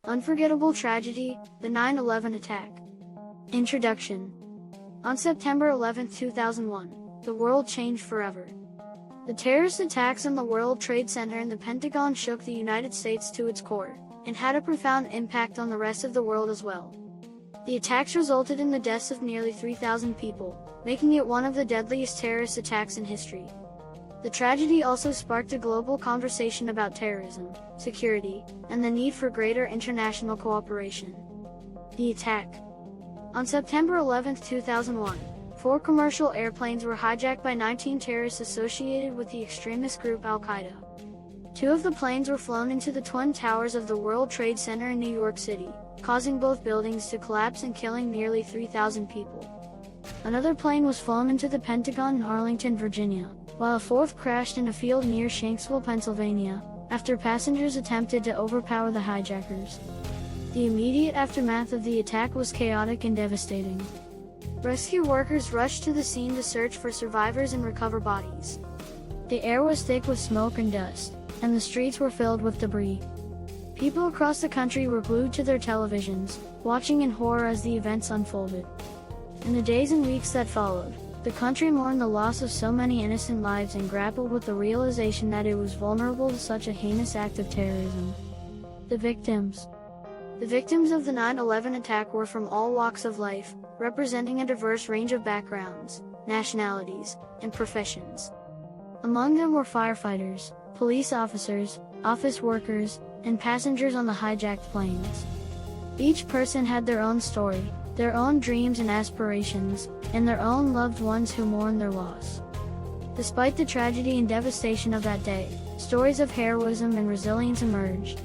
Unforgettable Tragedy, the 9/11 Attack. Introduction. On September 11, 2001, the world changed forever. The terrorist attacks on the World Trade Center and the Pentagon shook the United States to its core, and had a profound impact on the rest of the world as well. The attacks resulted in the deaths of nearly 3,000 people, making it one of the deadliest terrorist attacks in history. The tragedy also sparked a global conversation about terrorism, security, and the need for greater international cooperation. The attack. On September 11, 2001, 4 commercial airplanes were hijacked by 19 terrorists associated with the extremist group Al-Qaeda. 2 of the planes were flown into the Twin Towers of the World Trade Center in New York City, causing both buildings to collapse and killing nearly 3,000 people. Another plane was flown into the Pentagon in Arlington, Virginia, while a 4th crashed in a field near Shanksville, Pennsylvania, after passengers attempted to overpower the hijackers. The immediate aftermath of the attack was chaotic and devastating. Rescue workers rushed to the scene to search for survivors and recover bodies. The air was thick with smoke and dust, and the streets were filled with debris. People across the country were glued to their televisions, watching in horror as the events unfolded. In the days and weeks that followed, the country mourned the loss of so many innocent lives and grappled with the realization that it was vulnerable to such a heinous act of terrorism. The victims. The victims of the 9/11 attack were from all walks of life, representing a diverse range of backgrounds, nationalities, and professions. Among them were firefighters, police officers, office workers, and passengers on the hijacked planes. Each person had their own story, their own dreams and aspirations, and their own loved ones who mourned their loss. Despite the tragedy and devastation of that day, stories of heroism and resilience emerged.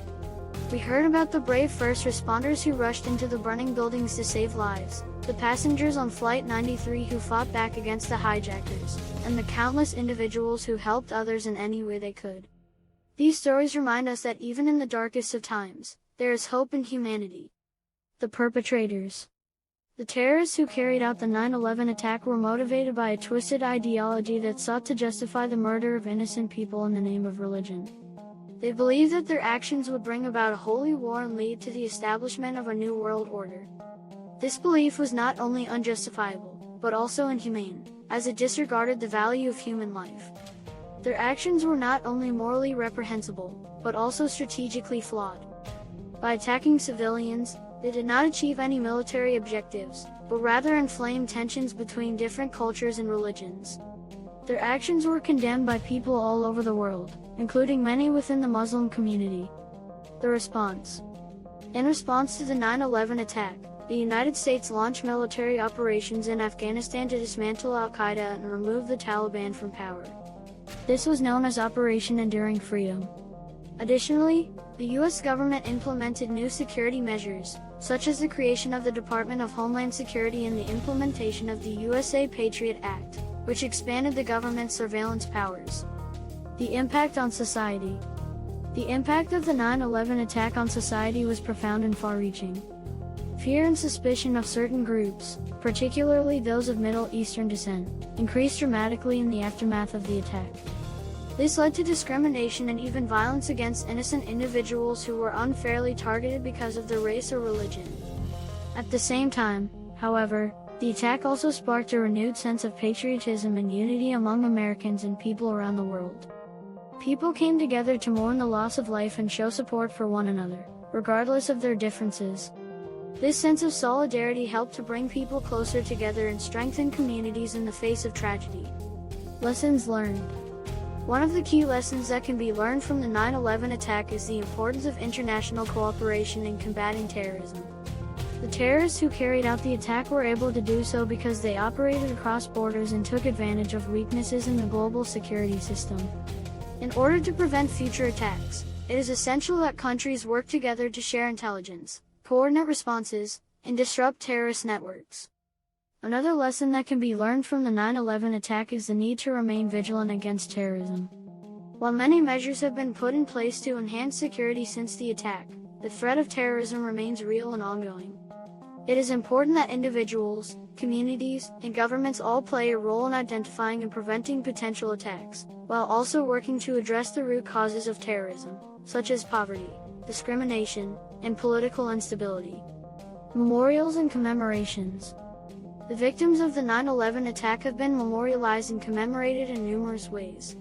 We heard about the brave first responders who rushed into the burning buildings to save lives, the passengers on Flight 93 who fought back against the hijackers, and the countless individuals who helped others in any way they could. These stories remind us that even in the darkest of times, there is hope in humanity. The perpetrators. The terrorists who carried out the 9/11 attack were motivated by a twisted ideology that sought to justify the murder of innocent people in the name of religion. They believed that their actions would bring about a holy war and lead to the establishment of a new world order. This belief was not only unjustifiable, but also inhumane, as it disregarded the value of human life. Their actions were not only morally reprehensible, but also strategically flawed. By attacking civilians, they did not achieve any military objectives, but rather inflamed tensions between different cultures and religions. Their actions were condemned by people all over the world, including many within the Muslim community. The response. In response to the 9/11 attack, the United States launched military operations in Afghanistan to dismantle Al-Qaeda and remove the Taliban from power. This was known as Operation Enduring Freedom. Additionally, the U.S. government implemented new security measures, such as the creation of the Department of Homeland Security and the implementation of the USA Patriot Act, which expanded the government's surveillance powers. The impact on society. The impact of the 9/11 attack on society was profound and far-reaching. Fear and suspicion of certain groups, particularly those of Middle Eastern descent, increased dramatically in the aftermath of the attack. This led to discrimination and even violence against innocent individuals who were unfairly targeted because of their race or religion. At the same time, however, the attack also sparked a renewed sense of patriotism and unity among Americans and people around the world. People came together to mourn the loss of life and show support for one another, regardless of their differences. This sense of solidarity helped to bring people closer together and strengthen communities in the face of tragedy. Lessons learned. One of the key lessons that can be learned from the 9/11 attack is the importance of international cooperation in combating terrorism. The terrorists who carried out the attack were able to do so because they operated across borders and took advantage of weaknesses in the global security system. In order to prevent future attacks, it is essential that countries work together to share intelligence, coordinate responses, and disrupt terrorist networks. Another lesson that can be learned from the 9/11 attack is the need to remain vigilant against terrorism. While many measures have been put in place to enhance security since the attack, the threat of terrorism remains real and ongoing. It is important that individuals, communities, and governments all play a role in identifying and preventing potential attacks, while also working to address the root causes of terrorism, such as poverty, discrimination, and political instability. Memorials and commemorations. The victims of the 9/11 attack have been memorialized and commemorated in numerous ways.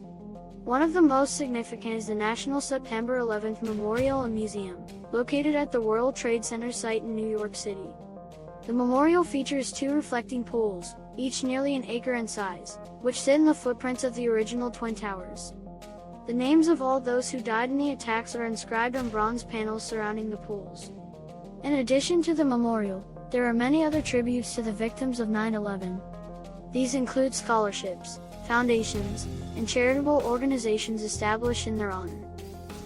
One of the most significant is the National September 11th Memorial and Museum, located at the World Trade Center site in New York City. The memorial features two reflecting pools, each nearly an acre in size, which sit in the footprints of the original Twin Towers. The names of all those who died in the attacks are inscribed on bronze panels surrounding the pools. In addition to the memorial, there are many other tributes to the victims of 9/11. These include scholarships, foundations, and charitable organizations established in their honor.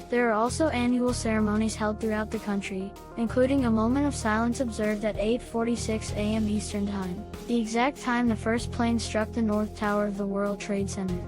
There are also annual ceremonies held throughout the country, including a moment of silence observed at 8:46 a.m. Eastern Time, the exact time the first plane struck the North Tower of the World Trade Center.